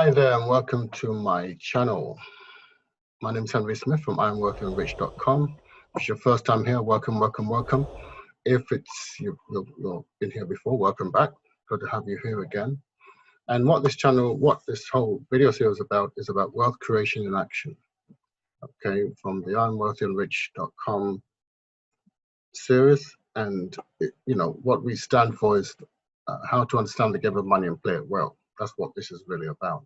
Hi there and welcome to my channel. My name is Henry Smith from IamWealthyandRich.com. If it's your first time here, welcome. If it's you've been here before, welcome back. Good to have you here again. And what this whole video series is about wealth creation in action. Okay, from the IamWealthyandRich.com series, and what we stand for is how to understand the game of money and play it well. That's what this is really about.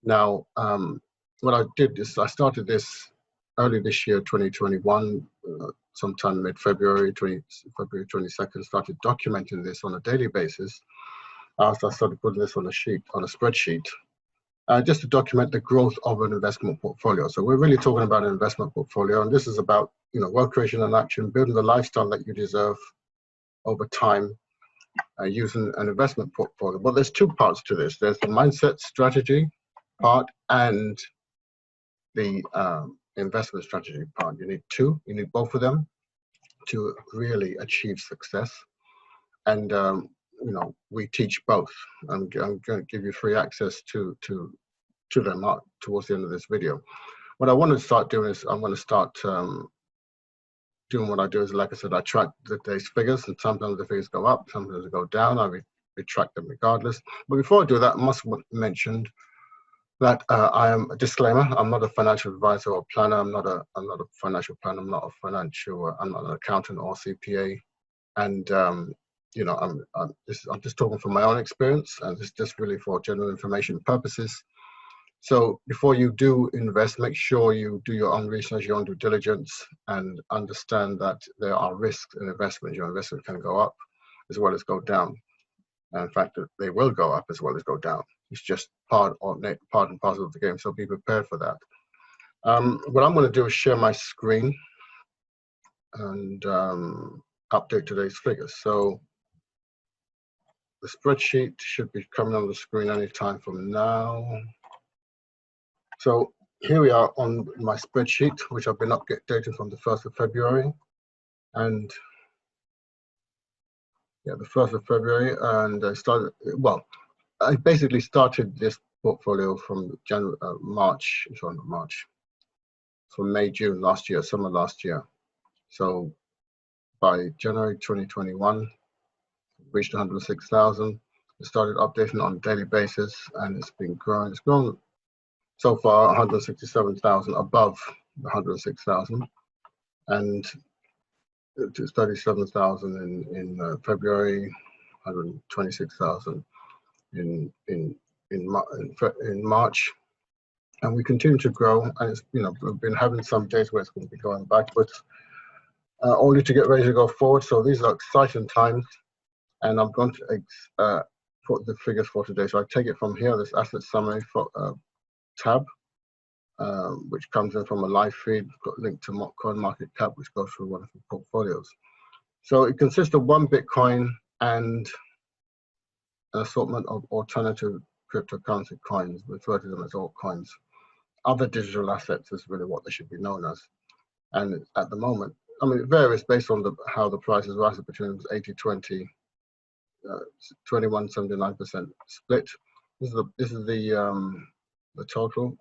Now, what I did is I started this early this year, 2021, sometime mid-February, February 22nd, started documenting this on a daily basis. After I started putting this on a spreadsheet, just to document the growth of an investment portfolio. So we're really talking about an investment portfolio, and this is about wealth creation and action, building the lifestyle that you deserve over time, using an investment portfolio. But there's two parts to this. There's the mindset strategy part and the investment strategy part. You need both of them to really achieve success. And we teach both. I'm going to give you free access to them towards the end of this video. What I want to start doing is I'm going to start doing what I do is, like I said, I track the day's figures, and sometimes the figures go up, sometimes they go down. I retract them regardless. But before I do that, I must mention that I am a disclaimer. I'm not a financial advisor or planner. I'm not a financial planner. I'm not an accountant or CPA. And I'm just talking from my own experience, and this is just really for general information purposes. So before you do invest, make sure you do your own research, your own due diligence, and understand that there are risks in investment. Your investment can go up as well as go down. And in fact, they will go up as well as go down. It's just part and parcel of the game, so be prepared for that. What I'm going to do is share my screen and update today's figures. So the spreadsheet should be coming on the screen anytime from now. So here we are on my spreadsheet, which I've been updating from the 1st of February. And yeah, the 1st of February, and I basically started this portfolio from from May, June last year, summer last year. So by January 2021, reached 106,000. I started updating on a daily basis, and it's been growing. It's grown so far 167,000 above the 106,000, and to 37,000 in February, 126,000 in March, and we continue to grow. And it's, we've been having some days where it's going to be going backwards, only to get ready to go forward. So these are exciting times, and I'm going to put the figures for today. So I take it from here, this asset summary tab, which comes in from a live feed, got linked to CoinMarketCap, which goes through one of the portfolios. So it consists of one Bitcoin and an assortment of alternative cryptocurrency coins, refer to them as altcoins. Other digital assets is really what they should be known as. And at the moment, I mean, it varies based on how the prices rise between 80-20, 21-79% split. This is the total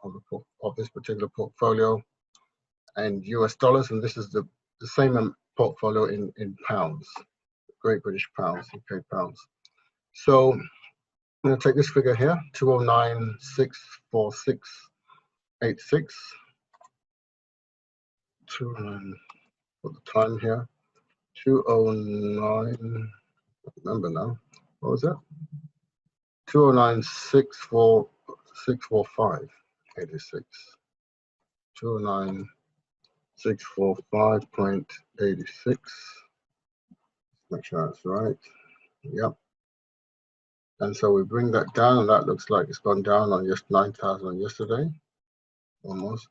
of this particular portfolio in US dollars, and this is the same portfolio in pounds, Great British pounds, UK pounds. So I'm going to take this figure here, 209,646.86. 209, put the time here, 209, I remember now, what was that? 209,645.86. 209,645.86. Make sure that's right. Yep. And so we bring that down, and that looks like it's gone down on just 9,000 on yesterday, almost.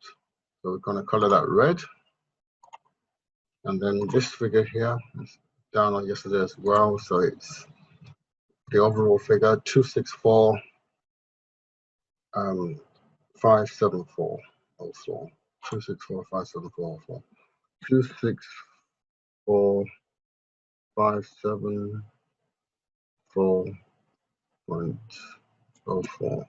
So we're going to color that red. And then this figure here is down on yesterday as well. So it's the overall figure 264,574 also. 264,574 264,574.04.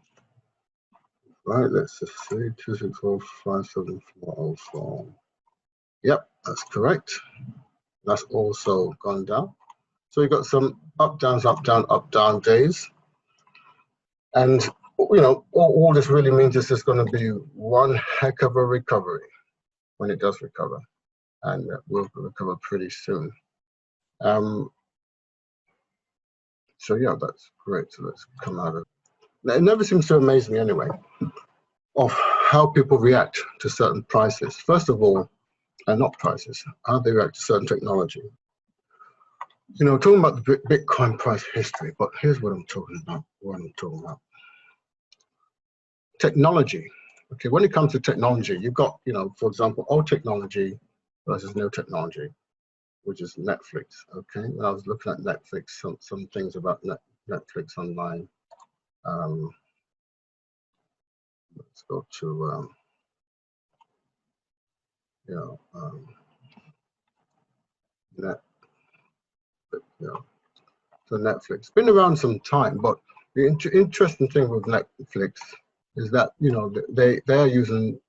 right, let's just see, 264,574.04. Yep, that's correct. That's also gone down. So you've got some up, down days. And, you know, all this really means is there's going to be one heck of a recovery when it does recover. And we'll recover pretty soon. So yeah, that's great. So let's come out of it. It never seems to amaze me anyway, of how people react to certain prices. First of all, and not prices, how they react to certain technology. You know, talking about the Bitcoin price history, but here's what I'm talking about. Technology. Okay, when it comes to technology, you've got, you know, for example, old technology versus new technology, which is Netflix. Okay, when I was looking at Netflix, some things about Netflix online. Let's go to so Netflix. Been around some time, but the interesting thing with Netflix is that, you know, they are using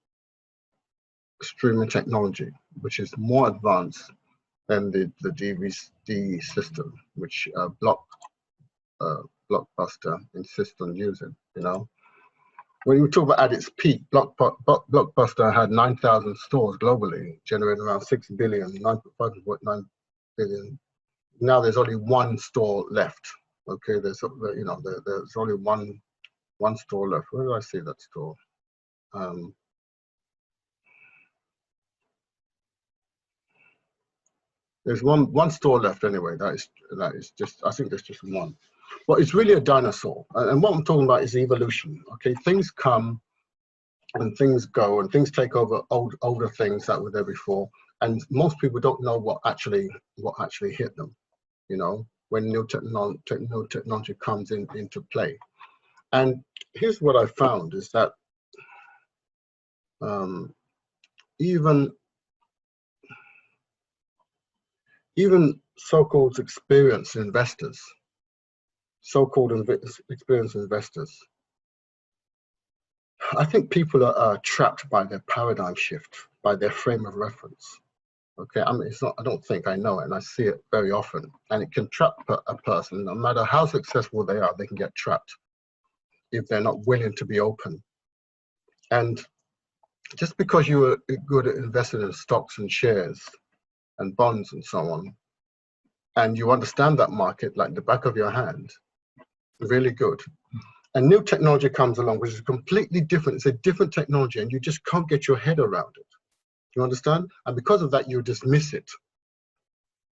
streaming technology, which is more advanced than the DVD system, which Blockbuster insists on using. You know, when you talk about at its peak, Blockbuster had 9,000 stores globally, generating around 6 billion, 5.9 billion. Now there's only one store left. Okay, there's, you know, there's only one store left. Where did I see that store? There's one store left anyway. That is just, I think there's just one. But it's really a dinosaur. And what I'm talking about is evolution. Okay, things come and things go, and things take over older things that were there before. And most people don't know what actually hit them. You know, when new technology comes into play. And here's what I found is that even so-called experienced investors, I think people are trapped by their paradigm shift, by their frame of reference. Okay, I mean, it's not, I don't think, I know it, and I see it very often. And it can trap a person. No matter how successful they are, they can get trapped if they're not willing to be open. And just because you are good at investing in stocks and shares and bonds and so on, and you understand that market like the back of your hand, really good. And new technology comes along, which is completely different. It's a different technology, and you just can't get your head around it. You understand? And because of that, you dismiss it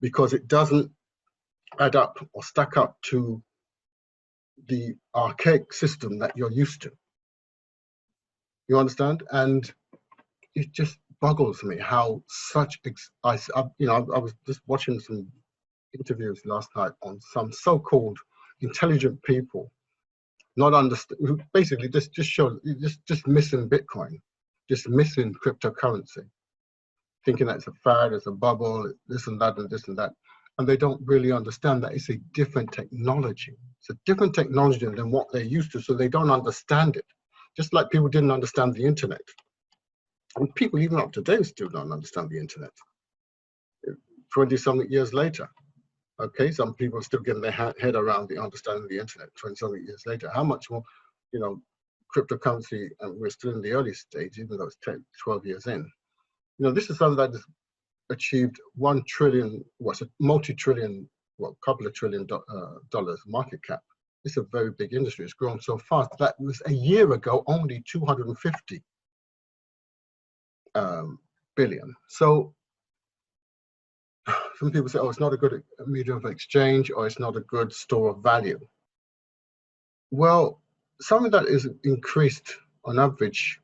because it doesn't add up or stack up to the archaic system that you're used to. You understand? And it just boggles me how such, I was just watching some interviews last night on some so-called intelligent people, not understand, who basically just missing Bitcoin, just missing cryptocurrency, thinking that it's a fad, it's a bubble, this and that and this and that. And they don't really understand that it's a different technology. It's a different technology than what they're used to, so they don't understand it. Just like people didn't understand the internet. And people even up to today still don't understand the internet. 20-something years later. Okay, some people are still getting their head around the understanding of the internet 20-something years later. How much more, you know, cryptocurrency, and we're still in the early stage, even though it's 10, 12 years in. You know, this is something that has achieved 1 trillion, what's a multi-trillion, well, couple of $1 trillion dollars market cap. It's a very big industry. It's grown so fast. That was a year ago only 250 billion. So some people say, oh, it's not a good medium of exchange, or it's not a good store of value. Well, something that is increased on average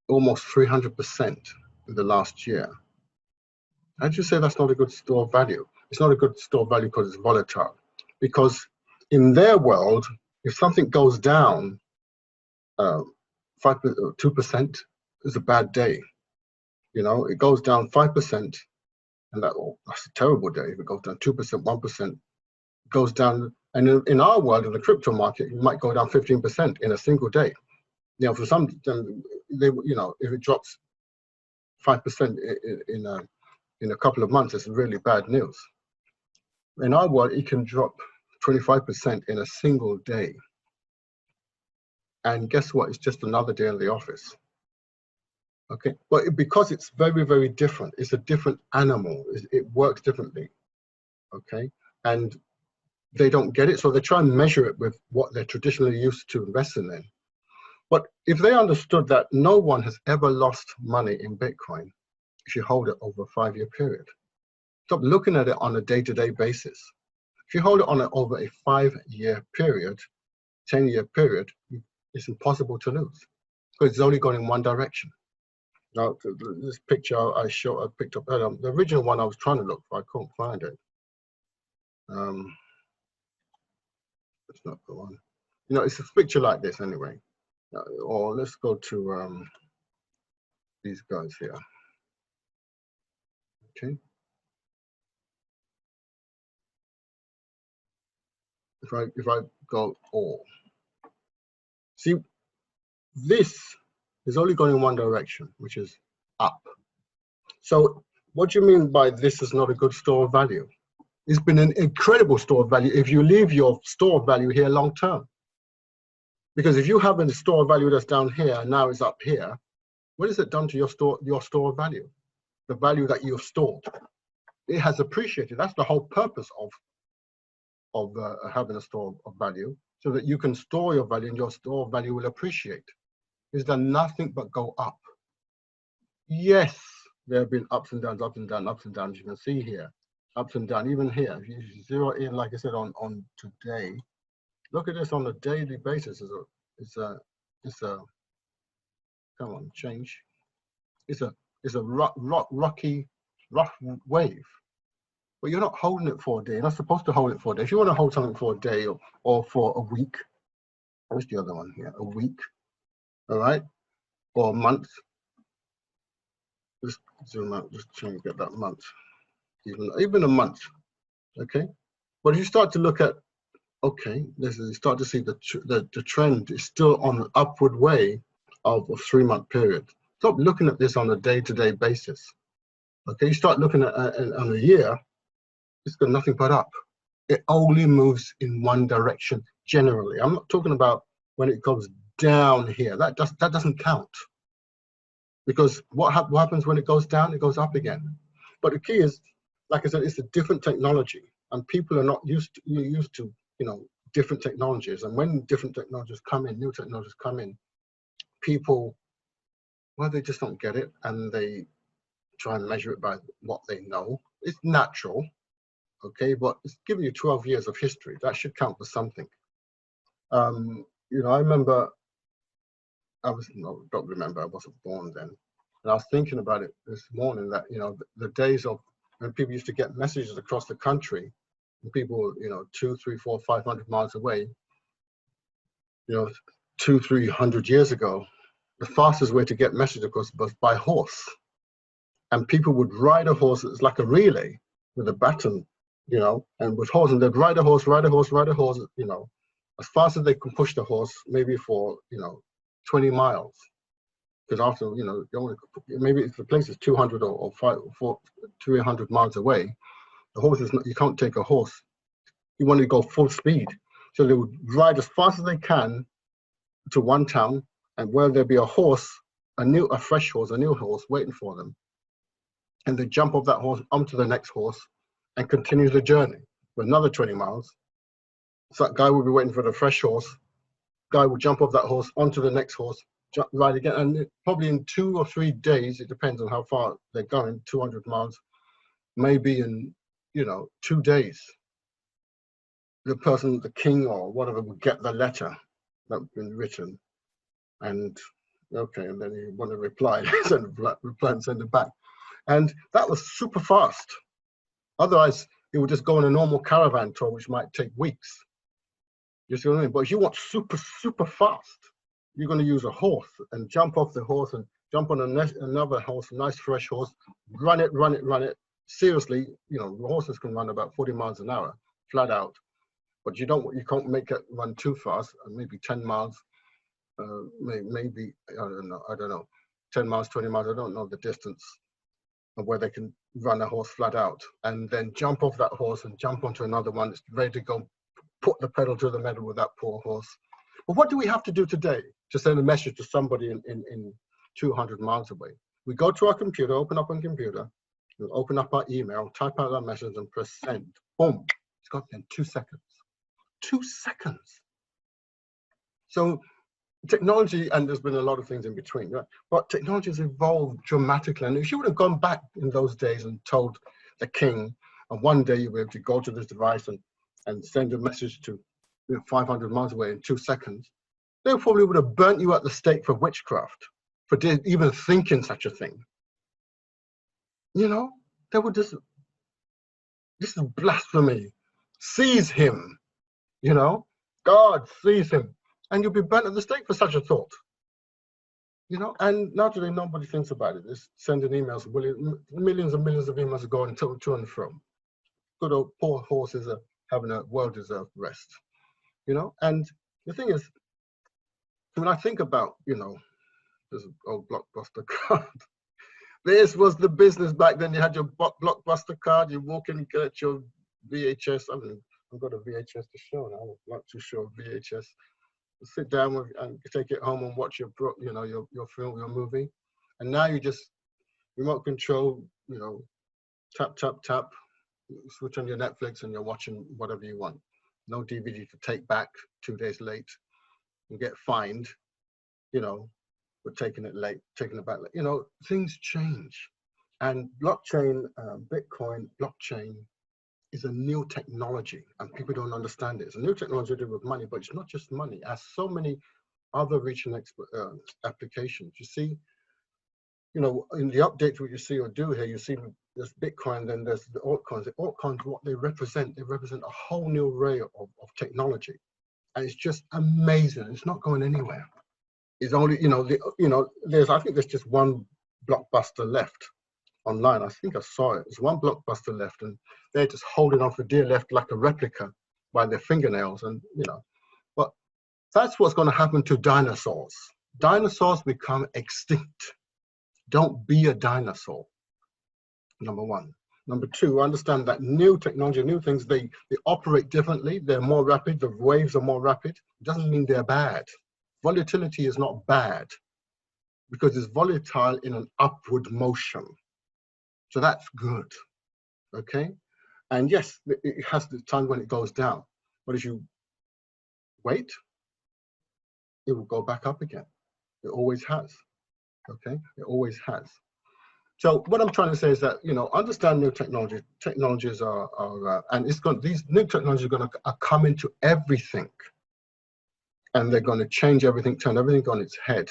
almost 300% in the last year. How'd you say that's not a good store of value? It's not a good store of value because it's volatile. Because in their world, if something goes down 2% is a bad day. You know, it goes down 5%, and that's a terrible day. If it goes down 2%, 1%, goes down. And in our world, in the crypto market, it might go down 15% in a single day. You know, for some, they, you know, if it drops 5% in a couple of months, it's really bad news. In our world, it can drop 25% in a single day. And guess what? It's just another day in the office. Okay, but because it's very, very different, it's a different animal. It works differently. Okay, and they don't get it, so they try and measure it with what they're traditionally used to investing in. But if they understood that no one has ever lost money in Bitcoin if you hold it over a 5-year period, stop looking at it on a day-to-day basis. If you hold it on over a 5-year period, 10-year period, it's impossible to lose because it's only going in one direction. Now, this picture I picked up earlier, the original one I was trying to look for, I couldn't find it. It's not the one. You know, it's a picture like this anyway. Or let's go to these guys here. Okay. If I go all, see, this is only going in one direction, which is up. So what do you mean by this is not a good store of value? It's been an incredible store of value if you leave your store of value here long term. Because if you have a store of value that's down here and now it's up here, what has it done to your store of value? The value that you've stored. It has appreciated. That's the whole purpose of having a store of value, so that you can store your value and your store of value will appreciate. It's done nothing but go up. Yes, there have been ups and downs, ups and downs, ups and downs. You can see here, ups and downs, even here. If you zero in, like I said, on today, look at this on a daily basis. It's a come on, change. It's a rocky, rough wave. But you're not holding it for a day. You're not supposed to hold it for a day. If you want to hold something for a day or for a week, where's the other one here? A week, all right, or a month. Just zoom out, just trying to get that month, even a month, okay. But if you start to look at, okay, you start to see the trend is still on an upward way of a 3-month period. Stop looking at this on a day-to-day basis. Okay, you start looking at on a year, it's got nothing but up. It only moves in one direction generally. I'm not talking about when it goes down here. That doesn't count. Because what happens when it goes down? It goes up again. But the key is, like I said, it's a different technology, and people are not used to different technologies. And when different technologies come in, new technologies come in, people, well, they just don't get it, and they try and measure it by what they know. It's natural, okay, but it's giving you 12 years of history. That should count for something. I remember. I wasn't born then. And I was thinking about it this morning that, the days of when people used to get messages across the country, and people, 200, 300, 400, 500 miles away, 200-300 years ago, the fastest way to get messages across was by horse. And people would ride a horse. It's like a relay with a baton, and with horse, and they'd ride a horse, as fast as they can push the horse, maybe for, 20 miles. Because after, maybe if the place is 200 or 300 miles away, the horse is not, you can't take a horse. You want to go full speed. So they would ride as fast as they can to one town, and where there'd be a horse, a fresh horse, a new horse waiting for them. And they jump off that horse onto the next horse and continue the journey for another 20 miles. So that guy will be waiting for the fresh horse. Guy will jump off that horse onto the next horse, ride again, and probably in 2 or 3 days, it depends on how far they're going, 200 miles, maybe in 2 days, the person, the king or whatever, will get the letter that's been written, and okay, and then you want to reply, reply and send it back. And that was super fast. Otherwise, it would just go on a normal caravan tour, which might take weeks. You see what I mean? But if you want super, super fast, you're going to use a horse and jump off the horse and jump on another horse, a nice fresh horse, run it. Seriously, the horses can run about 40 miles an hour, flat out. But you can't make it run too fast, maybe 10 miles, maybe, I don't know, 10 miles, 20 miles, I don't know the distance of where they can run a horse flat out and then jump off that horse and jump onto another one that's ready to go, put the pedal to the metal with that poor horse. But what do we have to do today to send a message to somebody in 200 miles away? We go to our computer, open up on computer, we'll open up our email, type out our message and press send. Boom, it's got in 2 seconds. 2 seconds. So technology, and there's been a lot of things in between, right? But technology has evolved dramatically. And if you would have gone back in those days and told the king, and one day you'll be able to go to this device and send a message to 500 miles away in 2 seconds, they probably would have burnt you at the stake for witchcraft, for even thinking such a thing. You know, they would just, this is blasphemy. Seize him, you know, God, seize him. And you'll be burnt at the stake for such a thought. You know, and now today nobody thinks about it. It's sending emails, millions and millions of emails are going to and from. Good old poor horses are having a well-deserved rest. You know, and the thing is, when I think about, you know, this old Blockbuster card, this was the business back then. You had your Blockbuster card, you walk in and get your VHS. I mean, I've got a VHS to show now. I'm not too sure VHS. Sit down with and take it home and watch your film, your movie. And now you just remote control, you know, tap, tap, tap, switch on your Netflix and you're watching whatever you want. No DVD to take back 2 days late and get fined, you know, for taking it back. You know, things change. And blockchain, Bitcoin, blockchain is a new technology, and people don't understand it. It's a new technology to do with money, but it's not just money. It has so many other reaching applications. You see, you know, in the updates, what you see or do here, you see there's Bitcoin, then there's the altcoins. The altcoins, what they represent a whole new array of technology, and it's just amazing. It's not going anywhere. It's only, you know, I think there's just one Blockbuster left online. I think I saw it. There's one Blockbuster left, and they're just holding on for dear life like a replica by their fingernails. And you know, but that's what's going to happen to dinosaurs. Dinosaurs become extinct. Don't be a dinosaur. Number one. Number two, understand that new technology, new things, they operate differently. They're more rapid. The waves are more rapid. It doesn't mean they're bad. Volatility is not bad because it's volatile in an upward motion. So that's good, okay? And yes, it has the time when it goes down, but as you wait, it will go back up again. It always has, okay? It always has. So what I'm trying to say is that, you know, understand new technologies. Technologies and these new technologies are coming to everything, and they're going to change everything, turn everything on its head.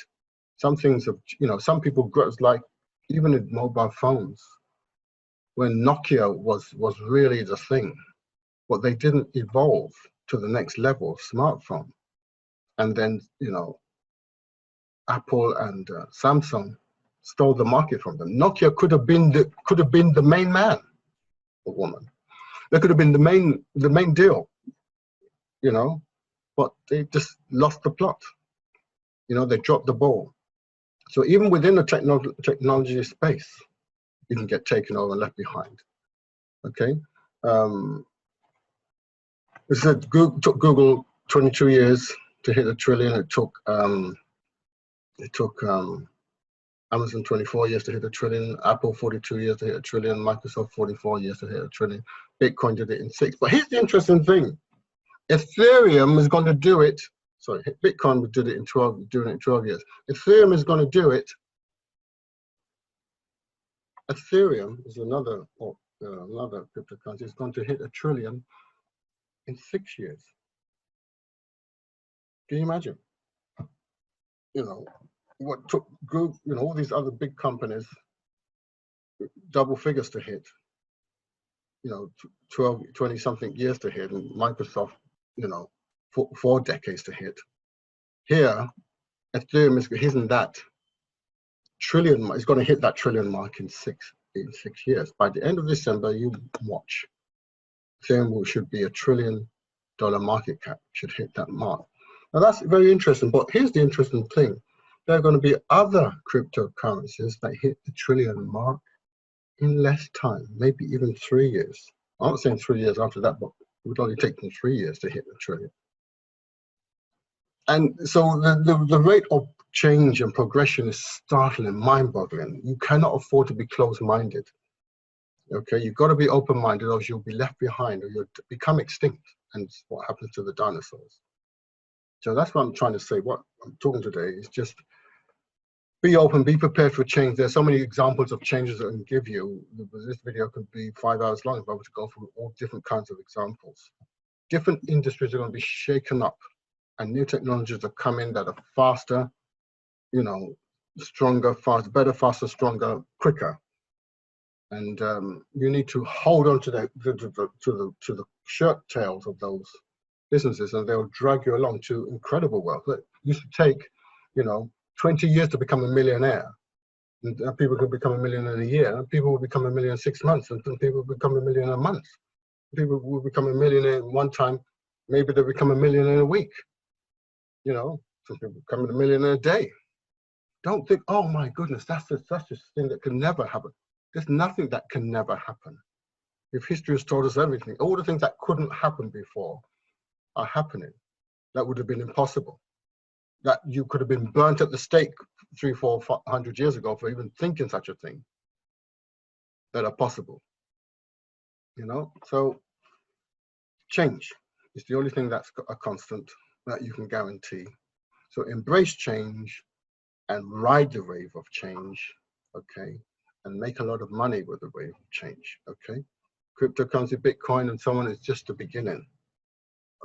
Some things have, you know, some people, like even in mobile phones, when Nokia was really the thing, but they didn't evolve to the next level of smartphone. And then, you know, Apple and Samsung stole the market from them. Nokia could have been the main man or woman. They could have been the main deal, you know, but they just lost the plot. You know, they dropped the ball. So even within the technology space, you can get taken over and left behind. Okay. It said took Google 22 years to hit $1 trillion. It took Amazon 24 years to hit $1 trillion. Apple 42 years to hit $1 trillion. Microsoft 44 years to hit $1 trillion. Bitcoin did it in 6. But here's the interesting thing: Ethereum is going to do it. Sorry, Bitcoin did it in 12, doing it in 12 years. Ethereum is going to do it. Ethereum is another cryptocurrency. It's going to hit $1 trillion in 6 years. Can you imagine? You know, what took Google, you know, all these other big companies double figures to hit, you know, 12, 20 something years to hit, and Microsoft, you know, 4 decades to hit. Here, Ethereum is hitting that trillion, it's going to hit that trillion mark in 6 years. By the end of December, you watch. Ethereum should be $1 trillion market cap, should hit that mark. Now that's very interesting, but here's the interesting thing. There are going to be other cryptocurrencies that hit the trillion mark in less time, maybe even 3 years. I'm not saying 3 years after that, but it would only take them 3 years to hit the trillion. And so the rate of change and progression is startling, mind-boggling. You cannot afford to be closed-minded. Okay, you've got to be open-minded, or you'll be left behind, or you'll become extinct. And it's what happens to the dinosaurs. So that's what I'm trying to say. What I'm talking today is just be open, be prepared for change. There's so many examples of changes that I can give you. This video could be 5 hours long if I were to go through all different kinds of examples. Different industries are going to be shaken up, and new technologies are coming that are faster, you know, stronger, faster, better, faster, stronger, quicker. And you need to hold on to the shirt tails of those businesses, and they'll drag you along to incredible wealth. It used to take, 20 years to become a millionaire. And people can become a millionaire in a year, and people will become a millionaire in 6 months, and some people will become a millionaire in a month. People will become a millionaire in one time, maybe they'll become a millionaire in a week. Some people become a millionaire a day. Don't think, oh my goodness, that's this thing that can never happen. There's nothing that can never happen. If history has told us everything, all the things that couldn't happen before are happening. That would have been impossible. That you could have been burnt at the stake 300, 400, 500 years ago for even thinking such a thing, that are possible. So change is the only thing that's a constant that you can guarantee. So embrace change and ride the wave of change, okay? And make a lot of money with the wave of change, okay? Cryptocurrency, Bitcoin, and so on is just the beginning,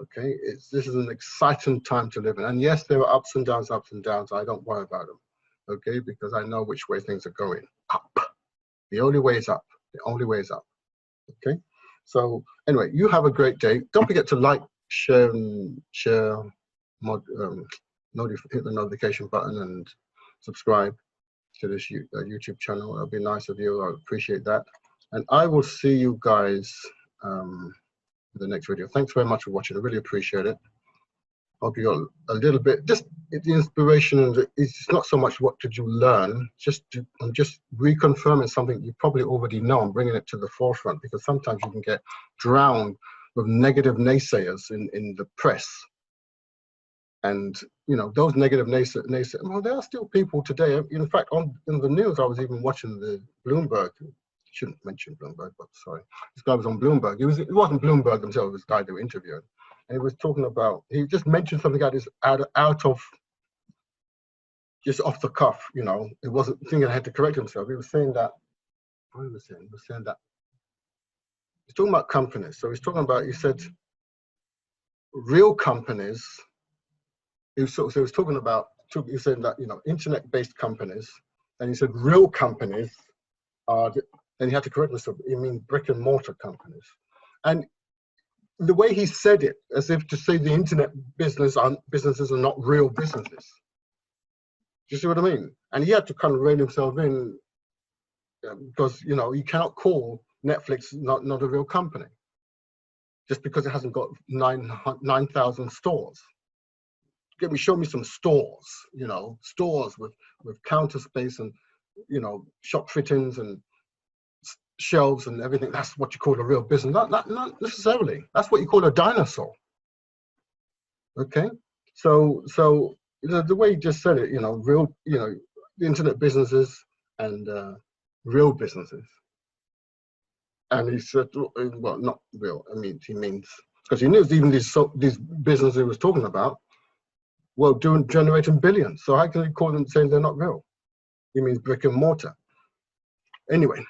okay? This is an exciting time to live in. And yes, there are ups and downs. I don't worry about them, okay? Because I know which way things are going, up. The only way is up. The only way is up, okay? So anyway, you have a great day. Don't forget to like, share, and hit the notification button and subscribe to this YouTube channel. It'll be nice of you. I appreciate that. And I will see you guys in the next video. Thanks very much for watching. I really appreciate it. Hope you got a little bit, just the inspiration. And it's not so much what did you learn, I'm just reconfirming something you probably already know. I'm bringing it to the forefront because sometimes you can get drowned with negative naysayers in the press. And those negative naysayers, well, there are still people today. In fact, in the news, I was even watching the Bloomberg. Shouldn't mention Bloomberg, but sorry. This guy was on Bloomberg. It wasn't Bloomberg himself. It was the guy they were interviewing, and he was talking about. He just mentioned something out of just off the cuff. It wasn't thinking I had to correct himself. He was saying that. What was he saying? He was saying that. He's talking about companies. So he's talking about. He said, real companies. He was talking about, he said that, internet-based companies, and he said real companies are, and he had to correct himself, he means brick and mortar companies. And the way he said it, as if to say the internet businesses are not real businesses. Do you see what I mean? And he had to kind of rein himself in because, you cannot call Netflix not a real company just because it hasn't got 9,000 stores. Show me some stores, stores with counter space and, shop fittings and shelves and everything. That's what you call a real business. Not necessarily. That's what you call a dinosaur. Okay. So the way you just said it, real, internet businesses and real businesses. And he said, well, not real. I mean, he means because he knew even these businesses he was talking about. Well, generating billions. So how can you call them saying they're not real? He means brick and mortar. Anyway,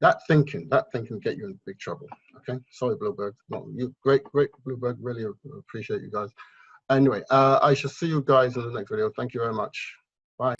that thinking get you in big trouble. Okay, sorry, Bluebird. No, you great Bluebird. Really appreciate you guys. Anyway, I shall see you guys in the next video. Thank you very much. Bye.